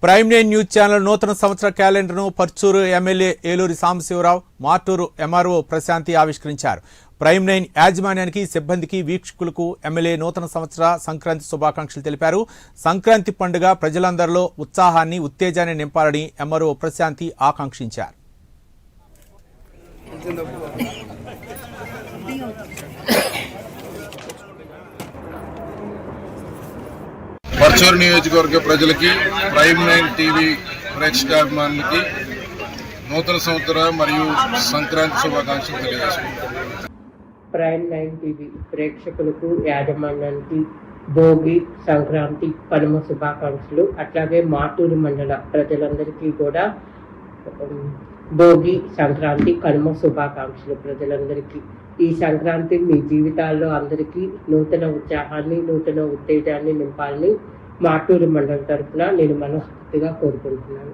Prime nine news channel నూతన సంవత్సర క్యాలెండర్ను Parchur MLA Eluri Sambasivarao, Martur MRO Prashanti ఆవిష్కరించారు. ప్రైమ్ నైన్ యాజమాన్యానికి, సిబ్బందికి, వీక్షకులకు ఎమ్మెల్యే నూతన సంవత్సర సంక్రాంతి శుభాకాంక్షలు తెలిపారు. సంక్రాంతి పండుగ ప్రజలందరిలో ఉత్సాహాన్ని, ఉత్తేజాన్ని నింపాలని ఎంఆర్ఓ ప్రశాంతి ఆకాంక్షించారు. పర్చూరు నియోజకవర్గ ప్రజలకి, ప్రైమ్ నైన్ టీవీ ప్రేక్షకాభిమానులకి నూతన సంవత్సర మరియు సంక్రాంతి శుభాకాంక్షలు తెలియజేసుకుంటాం. ప్రైమ్ నైన్ టీవీ ప్రేక్షకులకు, యాజమాన్యానికి భోగి, సంక్రాంతి, కనుమ శుభాకాంక్షలు. అట్లాగే మార్టూరు మండల ప్రజలందరికీ కూడా భోగి, సంక్రాంతి, కనుమ శుభాకాంక్షలు. ప్రజలందరికీ ఈ సంక్రాంతి మీ జీవితాల్లో అందరికీ నూతన ఉత్సాహాన్ని, నూతన ఉత్తేజాన్ని నింపాలని మార్టూరు మండలం తరఫున నేను మనస్ఫూర్తిగా కోరుకుంటున్నాను.